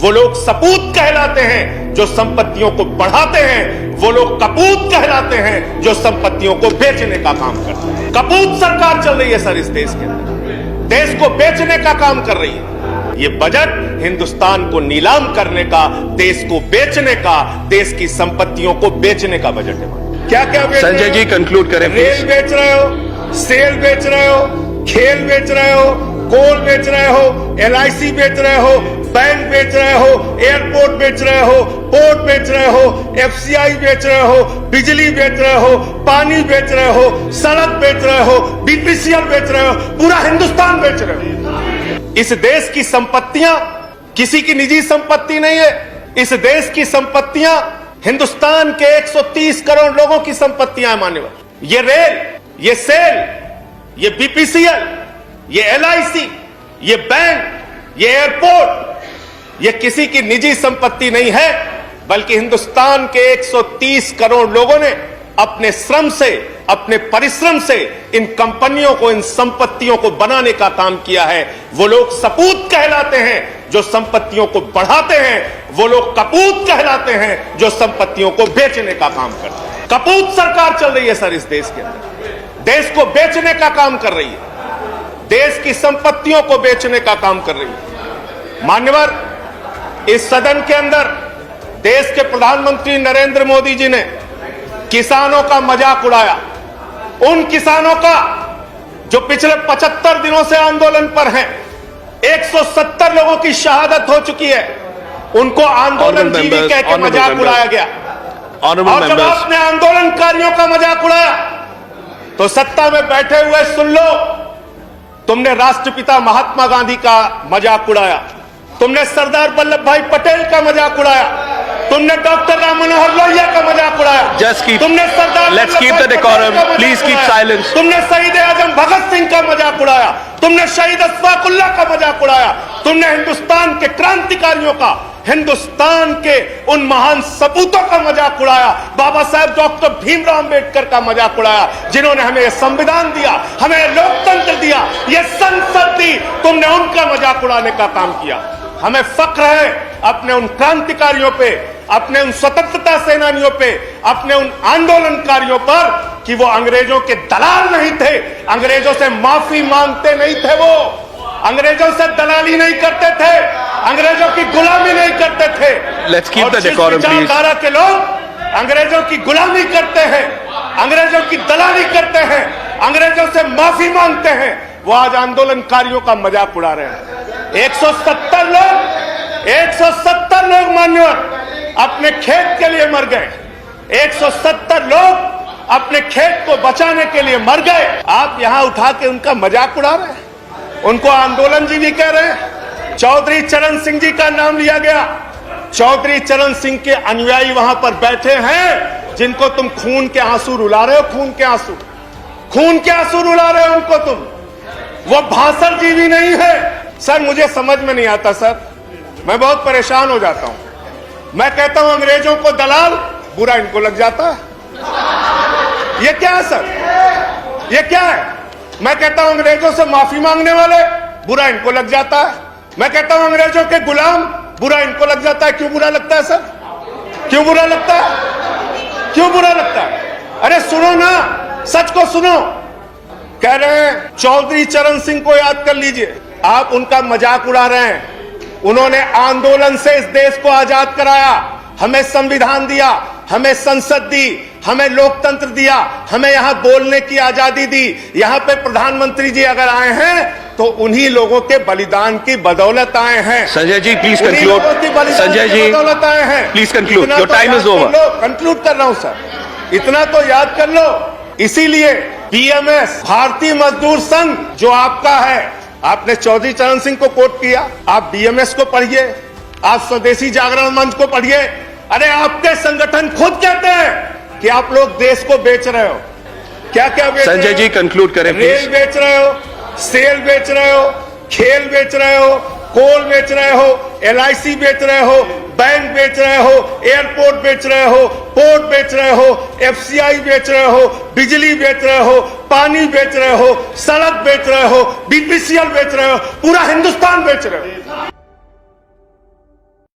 वो लोग सपूत कहलाते हैं जो संपत्तियों को बढ़ाते हैं, वो लोग कपूत कहलाते हैं जो संपत्तियों को बेचने का काम करते हैं। कपूत सरकार चल रही है सर इस देश के अंदर, देश को बेचने का काम कर रही है। ये बजट हिंदुस्तान को नीलाम करने का, देश को बेचने का, देश की संपत्तियों को बेचने का बजट है। क्या क्या बेच संजय जी कंक्लूड करें। रेल बेच रहे हो, सेल बेच रहे हो, खेल बेच रहे हो, कोल बेच रहे हो, LIC बेच रहे हो, बैंक बेच रहे हो, एयरपोर्ट बेच रहे हो, पोर्ट बेच रहे हो, FCI बेच रहे हो, बिजली बेच रहे हो, पानी बेच रहे हो, सड़क बेच रहे हो, BPCL बेच रहे हो, पूरा हिंदुस्तान बेच रहे हो। इस देश की संपत्तियां किसी की निजी संपत्ति नहीं है। इस देश की संपत्तियां हिंदुस्तान के 130 करोड़ लोगों की संपत्तियां हैं मान्यवर। ये रेल, ये सेल, ये BPCL, ये LIC, ये बैंक, ये एयरपोर्ट, ये किसी की निजी संपत्ति नहीं है, बल्कि हिंदुस्तान के 130 करोड़ लोगों ने अपने श्रम से, अपने परिश्रम से इन कंपनियों को, इन संपत्तियों को बनाने का काम किया है। वो लोग सपूत कहलाते हैं जो संपत्तियों को बढ़ाते हैं, वो लोग कपूत कहलाते हैं जो संपत्तियों को बेचने का काम करते हैं। कपूत सरकार चल रही है सर इस देश के अंदर, देश को बेचने का काम कर रही है, देश की संपत्तियों को बेचने का काम कर रही है। मान्यवर, इस सदन के अंदर देश के प्रधानमंत्री नरेंद्र मोदी जी ने किसानों का मजाक उड़ाया, उन किसानों का जो पिछले 75 दिनों से आंदोलन पर हैं। 170 लोगों की शहादत हो चुकी है, उनको आंदोलन जीवी कह के मजाक उड़ाया गया। और जब आपने आंदोलनकारियों का मजाक उड़ाया तो सत्ता में बैठे हुए सुन लो, तुमने राष्ट्रपिता महात्मा गांधी का मजाक उड़ाया, तुमने सरदार वल्लभ भाई पटेल का मजाक उड़ाया, तुमने डॉक्टर राम मनोहर लोहिया का मजाक उड़ाया, तुमने Sardar let's keep the decorum, please keep silence, तुमने शहीद आजम भगत सिंह का मजाक उड़ाया, तुमने शहीद अशफाक उल्लाह का मजाक उड़ाया, तुमने हिंदुस्तान के क्रांतिकारियों का, हिंदुस्तान के उन महान सपूतों का मजाक उड़ाया, बाबा साहेब डॉक्टर भीमराव अंबेडकर का मजाक उड़ाया, जिन्होंने हमें यह संविधान दिया, हमें लोकतंत्र दिया, यह संसद दी। तुमने उनका मजाक उड़ाने का काम किया। हमें फक्र है अपने उन क्रांतिकारियों पे, अपने उन स्वतंत्रता सेनानियों पे, अपने उन आंदोलनकारियों पर कि वो अंग्रेजों के दलाल नहीं थे, अंग्रेजों से माफी मांगते नहीं थे, वो अंग्रेजों से दलाली नहीं करते थे, अंग्रेजों की गुलामी नहीं करते थे। Let's keep the decorum please. विचारधारा के लोग अंग्रेजों की गुलामी करते हैं, अंग्रेजों की दलाली करते हैं, अंग्रेजों से माफी मांगते हैं, वो आज आंदोलनकारियों का मजाक उड़ा रहे हैं। 170 लोग मान्यवर अपने खेत के लिए मर गए, 170 लोग अपने खेत को बचाने के लिए मर गए। आप यहां उठा के उनका मजाक उड़ा रहे हैं, उनको आंदोलन जीवी कह रहे हैं। चौधरी चरण सिंह जी का नाम लिया गया, चौधरी चरण सिंह के अनुयायी वहां पर बैठे हैं, जिनको तुम खून के आंसू रुला रहे हो, खून के आंसू रुला रहे हो उनको तुम। वो भाषण जीवी नहीं है सर। मुझे समझ में नहीं आता सर, मैं बहुत परेशान हो जाता हूं। मैं कहता हूं अंग्रेजों को दलाल, बुरा इनको लग जाता है। ये क्या है सर, ये क्या है? मैं कहता हूं अंग्रेजों से माफी मांगने वाले, बुरा इनको लग जाता है। मैं कहता हूं अंग्रेजों के गुलाम, बुरा इनको लग जाता है। क्यों बुरा लगता है सर? क्यों बुरा लगता है? क्यों बुरा लगता है? अरे सुनो ना, सच को सुनो। कह रहे हैं चौधरी चरण सिंह को याद कर लीजिए, आप उनका मजाक उड़ा रहे हैं। उन्होंने आंदोलन से इस देश को आजाद कराया, हमें संविधान दिया, हमें संसद दी, हमें लोकतंत्र दिया, हमें यहां बोलने की आजादी दी। यहां पे प्रधानमंत्री जी अगर आए हैं तो उन्हीं लोगों के बलिदान की बदौलत आए हैं। Sanjay ji please conclude. संजय जी बदौलत आए हैं, please conclude, your time is over. Conclude कर रहा हूं सर, इतना तो याद कर लो। इसीलिए BMS, भारतीय मजदूर संघ जो आपका है, आपने चौधरी चरण सिंह को कोट किया, आप BMS को पढ़िए, आप स्वदेशी जागरण मंच को पढ़िए। अरे आपके संगठन खुद कहते हैं कि आप लोग देश को बेच रहे हो। क्या क्या बेच रहे हो? संजय जी कंक्लूड करें प्लीज। रेल बेच रहे हो, सेल बेच रहे हो, खेल बेच रहे हो, कोल बेच रहे हो, LIC बेच रहे हो, बैंक बेच रहे हो, एयरपोर्ट बेच रहे हो, पोर्ट बेच रहे हो, FCI बेच रहे हो, बिजली बेच रहे हो, पानी बेच रहे हो, सड़क बेच रहे हो, BPCL बेच रहे हो, पूरा हिंदुस्तान बेच रहे हो।